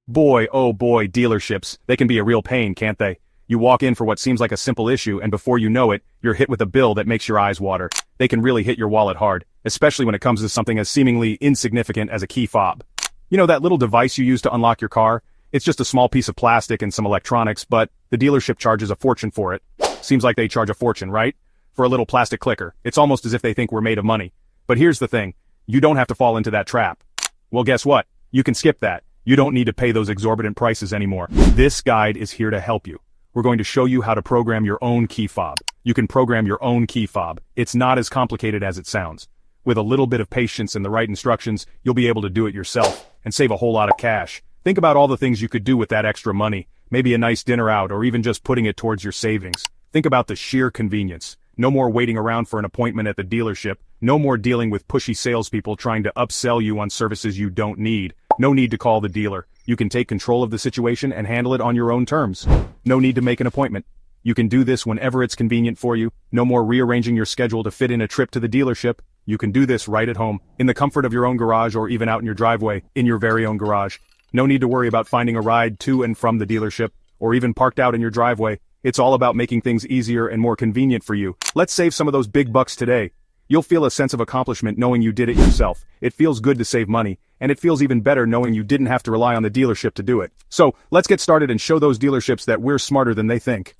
Boy, oh boy, dealerships, they can be a real pain, can't they? You walk in for what seems like a simple issue and before you know it, you're hit with a bill that makes your eyes water. They can really hit your wallet hard, especially when it comes to something as seemingly insignificant as a key fob. You know that little device you use to unlock your car? It's just a small piece of plastic and some electronics, but the dealership charges a fortune for it. Seems like they charge a fortune, right? For a little plastic clicker. It's almost as if they think we're made of money. But here's the thing. You don't have to fall into that trap. Well, guess what? You can skip that. You don't need to pay those exorbitant prices anymore. This guide is here to help you. We're going to show you how to program your own key fob. You can program your own key fob. It's not as complicated as it sounds. With a little bit of patience and the right instructions, you'll be able to do it yourself and save a whole lot of cash. Think about all the things you could do with that extra money. Maybe a nice dinner out or even just putting it towards your savings. Think about the sheer convenience. No more waiting around for an appointment at the dealership. No more dealing with pushy salespeople trying to upsell you on services you don't need. No need to call the dealer. You can take control of the situation and handle it on your own terms. No need to make an appointment. You can do this whenever it's convenient for you. No more rearranging your schedule to fit in a trip to the dealership. You can do this right at home, in the comfort of your own garage or even out in your driveway, in your very own garage. No need to worry about finding a ride to and from the dealership, or even parked out in your driveway. It's all about making things easier and more convenient for you. Let's save some of those big bucks today. You'll feel a sense of accomplishment knowing you did it yourself. It feels good to save money, and it feels even better knowing you didn't have to rely on the dealership to do it. So, let's get started and show those dealerships that we're smarter than they think.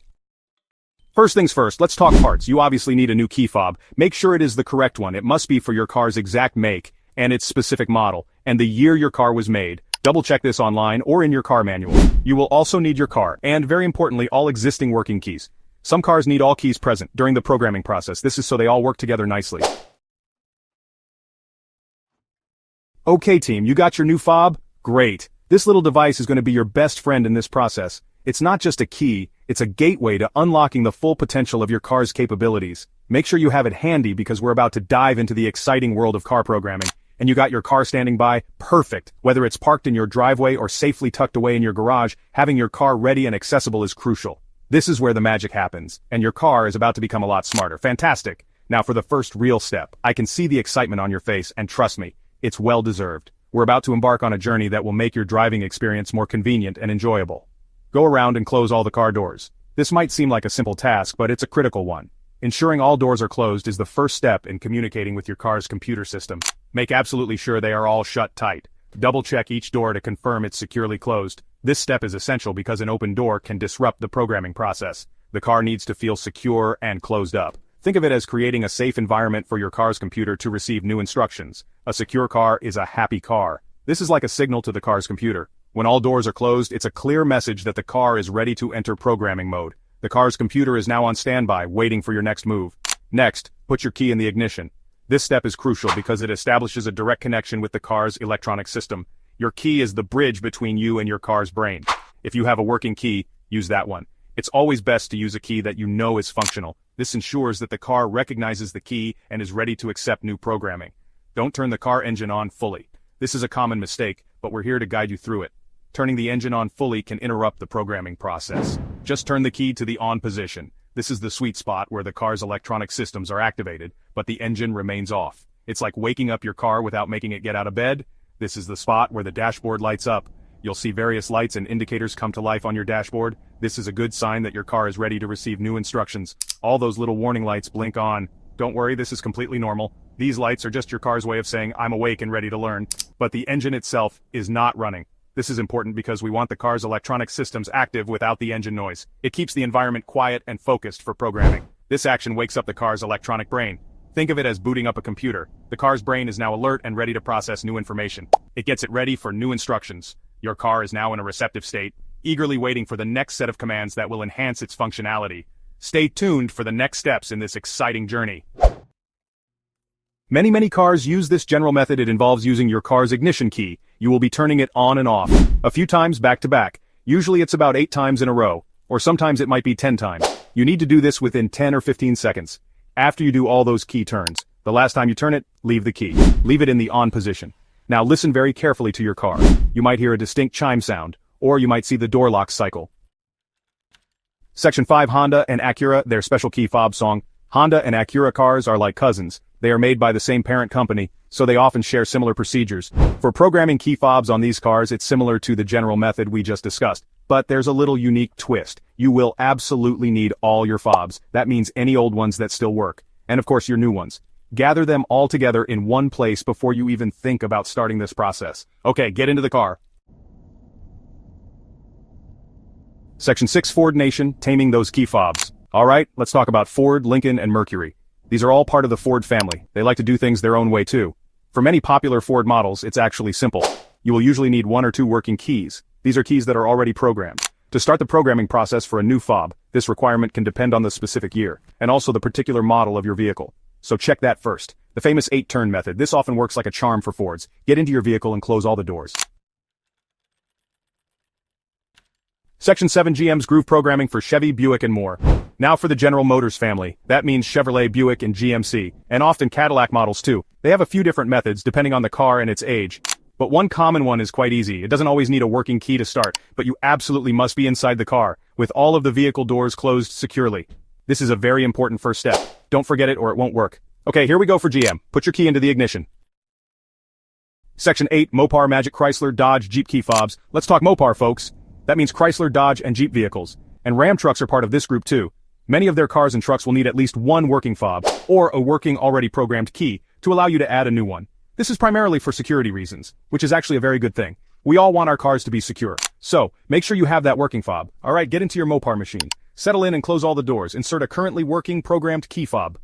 First things first, let's talk parts. You obviously need a new key fob. Make sure it is the correct one. It must be for your car's exact make, and its specific model, and the year your car was made. Double check this online or in your car manual. You will also need your car, and very importantly, all existing working keys. Some cars need all keys present during the programming process. This is so they all work together nicely. Okay team, you got your new fob? Great. This little device is going to be your best friend in this process. It's not just a key, it's a gateway to unlocking the full potential of your car's capabilities. Make sure you have it handy because we're about to dive into the exciting world of car programming. And you got your car standing by? Perfect. Whether it's parked in your driveway or safely tucked away in your garage, having your car ready and accessible is crucial. This is where the magic happens, and your car is about to become a lot smarter. Fantastic. Now for the first real step. I can see the excitement on your face, and trust me, it's well deserved. We're about to embark on a journey that will make your driving experience more convenient and enjoyable. Go around and close all the car doors. This might seem like a simple task, but it's a critical one. Ensuring all doors are closed is the first step in communicating with your car's computer system. Make absolutely sure they are all shut tight. Double-check each door to confirm it's securely closed. This step is essential because an open door can disrupt the programming process. The car needs to feel secure and closed up. Think of it as creating a safe environment for your car's computer to receive new instructions. A secure car is a happy car. This is like a signal to the car's computer. When all doors are closed, it's a clear message that the car is ready to enter programming mode. The car's computer is now on standby, waiting for your next move. Next, put your key in the ignition. This step is crucial because it establishes a direct connection with the car's electronic system. Your key is the bridge between you and your car's brain. If you have a working key, use that one. It's always best to use a key that you know is functional. This ensures that the car recognizes the key and is ready to accept new programming. Don't turn the car engine on fully. This is a common mistake, but we're here to guide you through it. Turning the engine on fully can interrupt the programming process. Just turn the key to the on position. This is the sweet spot where the car's electronic systems are activated, but the engine remains off. It's like waking up your car without making it get out of bed. This is the spot where the dashboard lights up. You'll see various lights and indicators come to life on your dashboard. This is a good sign that your car is ready to receive new instructions. All those little warning lights blink on. Don't worry, this is completely normal. These lights are just your car's way of saying, I'm awake and ready to learn. But the engine itself is not running. This is important because we want the car's electronic systems active without the engine noise. It keeps the environment quiet and focused for programming. This action wakes up the car's electronic brain. Think of it as booting up a computer. The car's brain is now alert and ready to process new information. It gets it ready for new instructions. Your car is now in a receptive state, eagerly waiting for the next set of commands that will enhance its functionality. Stay tuned for the next steps in this exciting journey. Many cars use this general method. It involves using your car's ignition key. You will be turning it on and off, a few times back to back. Usually it's about 8 times in a row, or sometimes it might be 10 times. You need to do this within 10 or 15 seconds. After you do all those key turns, the last time you turn it, leave the key. Leave it in the on position. Now listen very carefully to your car. You might hear a distinct chime sound, or you might see the door lock cycle. Section 5 Honda and Acura, their special key fob song. Honda and Acura cars are like cousins. They are made by the same parent company, so they often share similar procedures. For programming key fobs on these cars, it's similar to the general method we just discussed. But there's a little unique twist. You will absolutely need all your fobs. That means any old ones that still work. And of course your new ones. Gather them all together in one place before you even think about starting this process. Okay, get into the car. Section 6 Ford Nation, taming those key fobs. Alright, let's talk about Ford, Lincoln, and Mercury. These are all part of the Ford family. They like to do things their own way too. For many popular Ford models, it's actually simple. You will usually need 1 or 2 working keys. These are keys that are already programmed. To start the programming process for a new fob, this requirement can depend on the specific year, and also the particular model of your vehicle. So check that first. The famous 8-turn method. This often works like a charm for Fords. Get into your vehicle and close all the doors. Section 7 GM's groove programming for Chevy, Buick, and more. Now for the General Motors family. That means Chevrolet, Buick, and GMC, and often Cadillac models too. They have a few different methods depending on the car and its age. But one common one is quite easy. It doesn't always need a working key to start, but you absolutely must be inside the car, with all of the vehicle doors closed securely. This is a very important first step. Don't forget it or it won't work. Okay, here we go for GM. Put your key into the ignition. Section 8 Mopar, Magic, Chrysler, Dodge, Jeep key fobs. Let's talk Mopar, folks. That means Chrysler, Dodge, and Jeep vehicles. And Ram trucks are part of this group too. Many of their cars and trucks will need at least 1 working fob, or a working already programmed key, to allow you to add a new one. This is primarily for security reasons, which is actually a very good thing. We all want our cars to be secure. So, make sure you have that working fob. Alright, get into your Mopar machine. Settle in and close all the doors. Insert a currently working programmed key fob.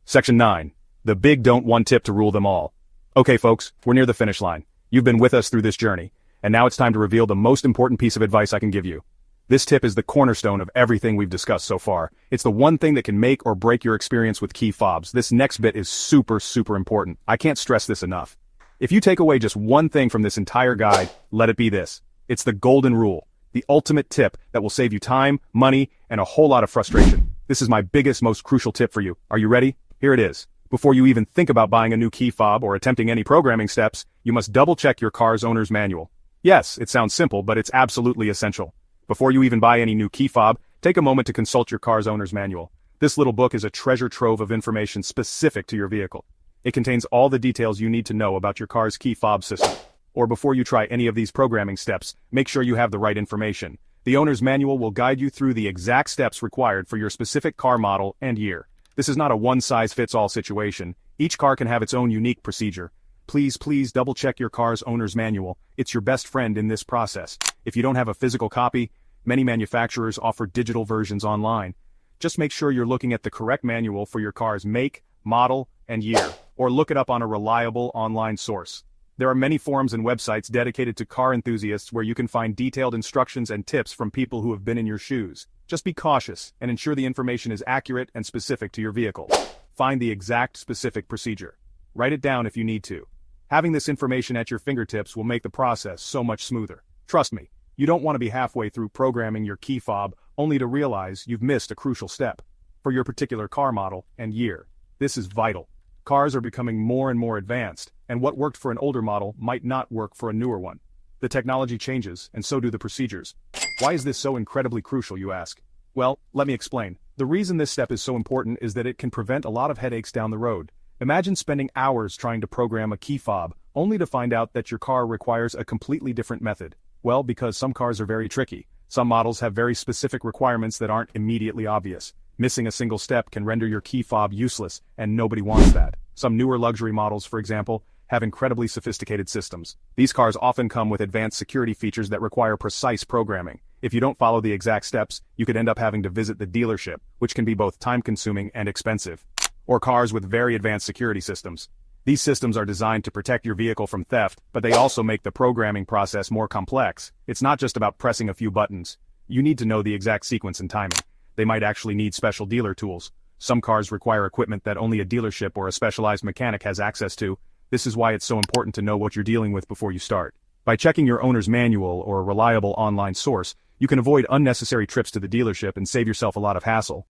Section 9. The big don't one tip to rule them all. Okay folks, we're near the finish line. You've been with us through this journey. And now it's time to reveal the most important piece of advice I can give you. This tip is the cornerstone of everything we've discussed so far. It's the one thing that can make or break your experience with key fobs. This next bit is super important. I can't stress this enough. If you take away just one thing from this entire guide, let it be this. It's the golden rule. The ultimate tip that will save you time, money, and a whole lot of frustration. This is my biggest, most crucial tip for you. Are you ready? Here it is. Before you even think about buying a new key fob or attempting any programming steps, you must double-check your car's owner's manual. Yes, it sounds simple, but it's absolutely essential. Before you even buy any new key fob, take a moment to consult your car's owner's manual. This little book is a treasure trove of information specific to your vehicle. It contains all the details you need to know about your car's key fob system. Or before you try any of these programming steps, make sure you have the right information. The owner's manual will guide you through the exact steps required for your specific car model and year. This is not a one-size-fits-all situation. Each car can have its own unique procedure. Please double-check your car's owner's manual. It's your best friend in this process. If you don't have a physical copy, many manufacturers offer digital versions online. Just make sure you're looking at the correct manual for your car's make, model, and year, or look it up on a reliable online source. There are many forums and websites dedicated to car enthusiasts where you can find detailed instructions and tips from people who have been in your shoes. Just be cautious and ensure the information is accurate and specific to your vehicle. Find the exact specific procedure. Write it down if you need to. Having this information at your fingertips will make the process so much smoother. Trust me, you don't want to be halfway through programming your key fob only to realize you've missed a crucial step. For your particular car model and year, this is vital. Cars are becoming more and more advanced, and what worked for an older model might not work for a newer one. The technology changes, and so do the procedures. Why is this so incredibly crucial, you ask? Well, let me explain. The reason this step is so important is that it can prevent a lot of headaches down the road. Imagine spending hours trying to program a key fob, only to find out that your car requires a completely different method. Well, because some cars are very tricky. Some models have very specific requirements that aren't immediately obvious. Missing a single step can render your key fob useless, and nobody wants that. Some newer luxury models, for example, have incredibly sophisticated systems. These cars often come with advanced security features that require precise programming. If you don't follow the exact steps, you could end up having to visit the dealership, which can be both time-consuming and expensive. Or cars with very advanced security systems. These systems are designed to protect your vehicle from theft, but they also make the programming process more complex. It's not just about pressing a few buttons. You need to know the exact sequence and timing. They might actually need special dealer tools. Some cars require equipment that only a dealership or a specialized mechanic has access to. This is why it's so important to know what you're dealing with before you start. By checking your owner's manual or a reliable online source, you can avoid unnecessary trips to the dealership and save yourself a lot of hassle.